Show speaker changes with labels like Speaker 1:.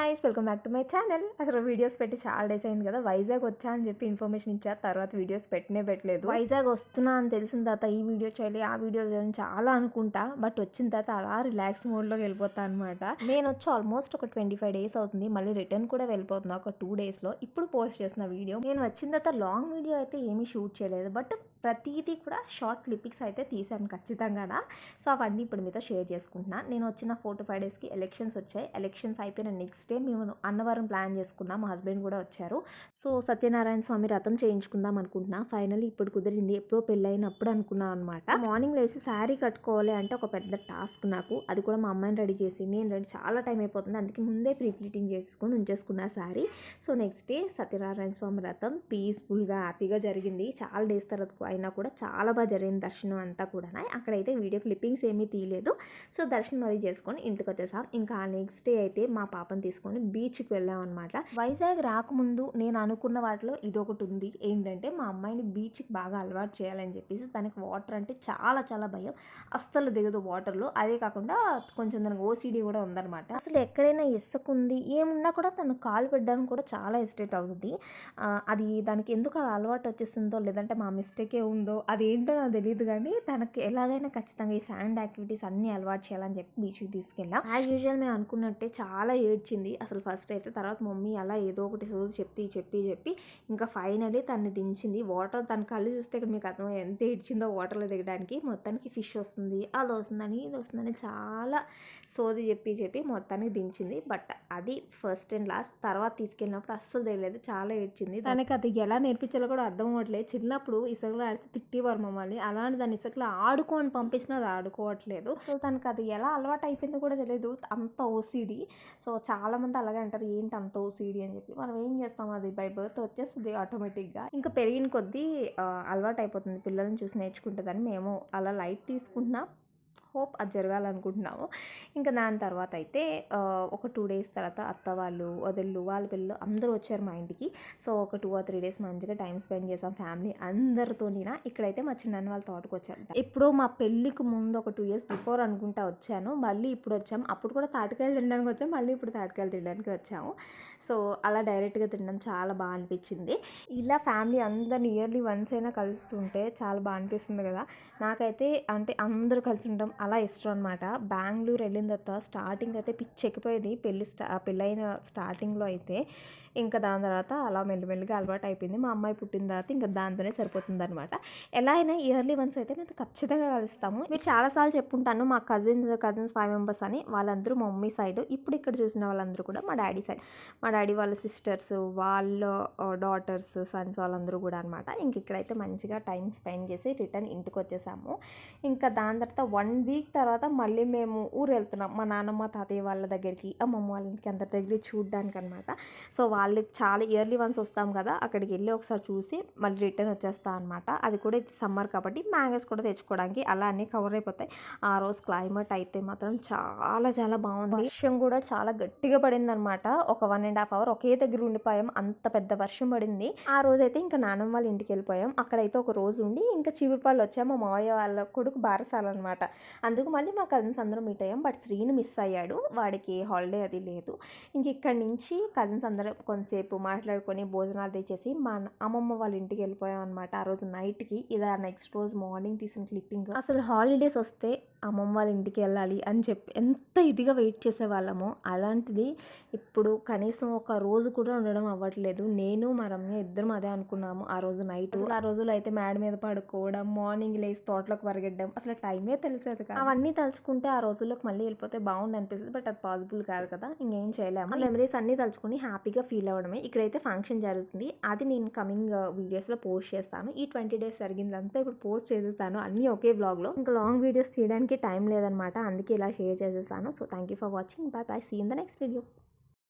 Speaker 1: Guys, welcome back to my channel. అసలు videos పెట్టి చాలా డేస్ అయింది కదా. వైజాగ్ వచ్చా అని చెప్పి ఇన్ఫర్మేషన్ ఇచ్చారు. తర్వాత వీడియోస్ పెట్టలేదు. వైజాగ్ వస్తున్నా అని తెలిసిన తర్వాత ఈ వీడియో చేయాలి, ఆ వీడియో చేయాలని చాలా అనుకుంటా. బట్ వచ్చిన తర్వాత అలా రిలాక్స్ మోడ్లోకి వెళ్ళిపోతా అనమాట. నేను వచ్చి ఆల్మోస్ట్ ఒక 25 days అవుతుంది. మళ్ళీ రిటర్న్ కూడా వెళ్ళిపోతున్నా ఒక 2 daysలో. ఇప్పుడు పోస్ట్ చేసిన వీడియో. నేను వచ్చిన తర్వాత లాంగ్ వీడియో అయితే ఏమీ షూట్ చేయలేదు. బట్ ప్రతిదీ కూడా షార్ట్ క్లిప్పింగ్స్ అయితే తీశాను ఖచ్చితంగా. సో అవన్నీ ఇప్పుడు మీతో షేర్ చేసుకుంటున్నా. నేను వచ్చిన 4 to 5 daysకి ఎలక్షన్స్ వచ్చాయి. ఎలక్షన్స్ అయిపోయిన నెక్స్ట్ డే మేము అన్నవరం ప్లాన్ చేసుకున్నాం. మా హస్బెండ్ కూడా వచ్చారు. సో సత్యనారాయణ స్వామి రథం చేయించుకుందాం అనుకుంటున్నా. ఫైనల్లీ ఇప్పుడు కుదిరింది. ఎప్పుడో పెళ్ళైనప్పుడు అనుకున్నాను అనమాట. మార్నింగ్ లేచి శారీ కట్టుకోవాలి అంటే ఒక పెద్ద టాస్క్ నాకు. అది కూడా మా అమ్మాయిని రెడీ చేసి నేను రెడీ చాలా టైం అయిపోతుంది. అందుకే ముందే ప్రీ ప్లీటింగ్ చేసుకొని ఉంచేసుకున్నా sari. So next day Satyanarayana Swamy రథం పీస్ఫుల్గా హ్యాపీగా జరిగింది. చాలా డేస్ తర్వాత అయినా కూడా చాలా బాగా జరిగింది దర్శనం అంతా కూడా. అక్కడైతే వీడియో క్లిప్పింగ్స్ ఏమీ తీయలేదు. సో దర్శనం అది చేసుకొని ఇంటికి వచ్చేసాం. ఇంకా నెక్స్ట్ డే అయితే మా పాపని తీసుకొని బీచ్కి వెళ్ళాం అనమాట. వైజాగ్ రాకముందు నేను అనుకున్న వాటిలో ఇదొకటి ఉంది. ఏంటంటే మా అమ్మాయిని బీచ్కి బాగా అలవాటు చేయాలని చెప్పేసి. తనకి వాటర్ అంటే చాలా చాలా భయం. అస్సలు దిగదు వాటర్లో. అదే కాకుండా కొంచెం దానికి ఓసిడి కూడా ఉందన్నమాట. అసలు ఎక్కడైనా ఇసుక ఉంది ఏమున్నా కూడా తను కాలు పెట్టడానికి కూడా చాలా ఎస్టేట్ అవుతుంది. అది దానికి ఎందుకు అలా అలవాటు వచ్చేస్తుందో లేదంటే మా మిస్టేకే ఉందో అదేంటో నాకు తెలియదు. కానీ తనకి ఎలాగైనా ఖచ్చితంగా ఈ శాండ్ యాక్టివిటీస్ అన్నీ అలవాటు చేయాలని చెప్పి బీచ్కి తీసుకెళ్ళాం. యాజ్ యూజువల్ మేము అనుకున్నట్టే చాలా ఏడ్చింది అసలు ఫస్ట్ అయితే. తర్వాత మమ్మీ అలా ఏదో ఒకటి సోది చెప్పి ఇంకా ఫైనలీ తన్ని దించింది. వాటర్ తన కళ్ళు చూస్తే ఇక్కడ మీకు అర్థం ఎంత ఏడ్చిందో వాటర్లో దిగడానికి. మొత్తానికి ఫిష్ వస్తుంది, అది వస్తుందని ఇది వస్తుందని చాలా సోది చెప్పి మొత్తానికి దించింది. బట్ అది ఫస్ట్ అండ్ లాస్ట్. తర్వాత తీసుకెళ్ళినప్పుడు అస్సలు తెలియలేదు, చాలా ఏడ్చింది. తనకి అది ఎలా నేర్పించాలో కూడా అర్థం అవ్వట్లేదు. చిన్నప్పుడు ఇసుకలో ఆడితే తిట్టేవారు మమ్మల్ని. అలాంటి దాన్ని ఇసుకలో ఆడుకొని పంపించినా అది ఆడుకోవట్లేదు. సో తనకి అది ఎలా అలవాటు అయిపోయిందో కూడా తెలియదు. అంత ఓసిడి. సో చాలామంది అలాగే అంటారు, ఏంటి అంత ఓసిడి అని చెప్పి. మనం ఏం చేస్తాం, అది బై బర్త్ వచ్చేస్తుంది ఆటోమేటిక్గా. ఇంకా పెరిగిన కొద్దీ అలవాటు అయిపోతుంది. పిల్లల్ని చూసి నేర్చుకుంటుందని మేము అలా లైట్ తీసుకుంటున్నాం. హోప్ అది జరగాలనుకుంటున్నాము. ఇంకా దాని తర్వాత అయితే ఒక 2 days తర్వాత అత్త వాళ్ళు వదిళ్ళు వాళ్ళ పిల్లలు అందరూ వచ్చారు మా ఇంటికి. సో ఒక 2 or 3 days మంచిగా టైం స్పెండ్ చేసాం ఫ్యామిలీ అందరితోనినా. ఇక్కడైతే మా చిన్న వాళ్ళ తోటకు వచ్చాను. ఇప్పుడు మా పెళ్ళికి ముందు ఒక 2 years బిఫోర్ అనుకుంటా వచ్చాను. మళ్ళీ ఇప్పుడు వచ్చాము. అప్పుడు కూడా తాటికాయలు తినడానికి వచ్చాము, మళ్ళీ ఇప్పుడు తాటికాయలు తినడానికి వచ్చాము. సో అలా డైరెక్ట్గా తినడం చాలా బాగా అనిపించింది. ఇలా ఫ్యామిలీ అందరిని ఇయర్లీ వన్స్ అయినా కలుస్తుంటే చాలా బాగా అనిపిస్తుంది కదా. నాకైతే అంటే అందరూ కలిసి ఉండడం అలా ఇష్టం అనమాట. బెంగళూరు వెళ్ళిన తర్వాత స్టార్టింగ్ అయితే పిచ్చి ఎక్కిపోయేది. పెళ్ళైన స్టార్టింగ్లో అయితే. ఇంకా దాని తర్వాత అలా మెల్లిమెల్లిగా అలవాటు అయిపోయింది. మా అమ్మాయి పుట్టిన తర్వాత ఇంకా దాంతోనే సరిపోతుంది అనమాట. ఎలా అయినా ఇయర్లీ వన్స్ అయితే మేము ఖచ్చితంగా కలుస్తాము. మీరు చాలాసార్లు చెప్పుంటాను మా కజిన్స్ 5 members అని. వాళ్ళందరూ మా మమ్మీ సైడ్. ఇప్పుడు ఇక్కడ చూసిన వాళ్ళందరూ కూడా మా డాడీ సైడ్. మా డాడీ వాళ్ళ సిస్టర్స్, వాళ్ళ డాటర్స్, సన్స్ వాళ్ళందరూ కూడా అనమాట. ఇంక ఇక్కడైతే మంచిగా టైం స్పెండ్ చేసి రిటర్న్ ఇంటికి వచ్చేసాము. ఇంకా దాని తర్వాత 1 week తర్వాత మళ్ళీ మేము ఊరు వెళ్తున్నాం. మా నాన్నమ్మ తాతయ్య వాళ్ళ దగ్గరికి, అమ్మమ్మ వాళ్ళ ఇంటికి అందరి దగ్గరికి చూడడానికి అనమాట. సో వాళ్ళకి చాలా ఇయర్లీ వన్స్ వస్తాం కదా, అక్కడికి వెళ్ళి ఒకసారి చూసి మళ్ళీ రిటర్న్ వచ్చేస్తాం అనమాట. అది కూడా ఇది సమ్మర్ కాబట్టి మ్యాంగోస్ కూడా తెచ్చుకోవడానికి అలా అన్నీ కవర్ అయిపోతాయి. ఆ రోజు క్లైమేట్ అయితే మాత్రం చాలా చాలా బాగుంది. వర్షం కూడా చాలా గట్టిగా పడింది అనమాట. ఒక 1.5 hour ఒకే దగ్గర ఉండిపోయాం. అంత పెద్ద వర్షం పడింది. ఆ రోజు అయితే ఇంకా నాన్నమ్మ వాళ్ళ ఇంటికి వెళ్ళిపోయాం. అక్కడైతే ఒక రోజు ఉండి ఇంకా చివరిపాళ్ళు వచ్చాము. మా మావయ్య వాళ్ళ కొడుకు బారసాలన్నమాట. అందుకు మళ్ళీ మా కజిన్స్ అందరూ మీట్ అయ్యాం. బట్ శ్రీని మిస్ అయ్యాడు, వాడికి హాలిడే అది లేదు. ఇంక ఇక్కడి నుంచి కజిన్స్ అందరూ కొంతసేపు మాట్లాడుకొని భోజనాలు తెచ్చేసి మా అమ్మమ్మ వాళ్ళ ఇంటికి వెళ్ళిపోయాం అనమాట. ఆ రోజు నైట్కి. ఇదా నెక్స్ట్ రోజు మార్నింగ్ తీసిన క్లిప్పింగ్. అసలు హాలిడేస్ వస్తే అమ్మమ్మ వాళ్ళ ఇంటికి వెళ్ళాలి అని చెప్పి ఎంత ఇదిగా వెయిట్ చేసేవాళ్ళము. అలాంటిది ఇప్పుడు కనీసం ఒక రోజు కూడా ఉండడం అవ్వట్లేదు. నేను మా రమ్య ఇద్దరం అదే అనుకున్నాము ఆ రోజు నైట్. ఆ రోజులో అయితే మేడ మీద పడుకోవడం, మార్నింగ్ లేసి తోటలోకి పరిగెట్టడం, అసలు టైమే తెలిసేది కాదు. అవన్నీ తలుచుకుంటే ఆ రోజుల్లోకి మళ్ళీ వెళ్ళిపోతే బాగుంది అనిపిస్తుంది. బట్ అది పాసిబుల్ కాదు కదా, ఇంకేం చేయలేము. ఆ మెమరీస్ అన్ని తలుచుకుని హ్యాపీగా ఫీల్ అవ్వడమే. ఇక్కడైతే ఫంక్షన్ జరుగుతుంది. అది నేను కమింగ్ వీడియోస్లో పోస్ట్ చేస్తాను. ఈ 20 days జరిగిందంతా ఇప్పుడు పోస్ట్ చేసేస్తాను అన్నీ ఒకే బ్లాగ్లో. ఇంకా లాంగ్ వీడియోస్ తీయడానికి టైం లేదనమాట, అందుకే ఇలా షేర్ చేసేసాను. So thank you for watching. Bye bye, see in the next video.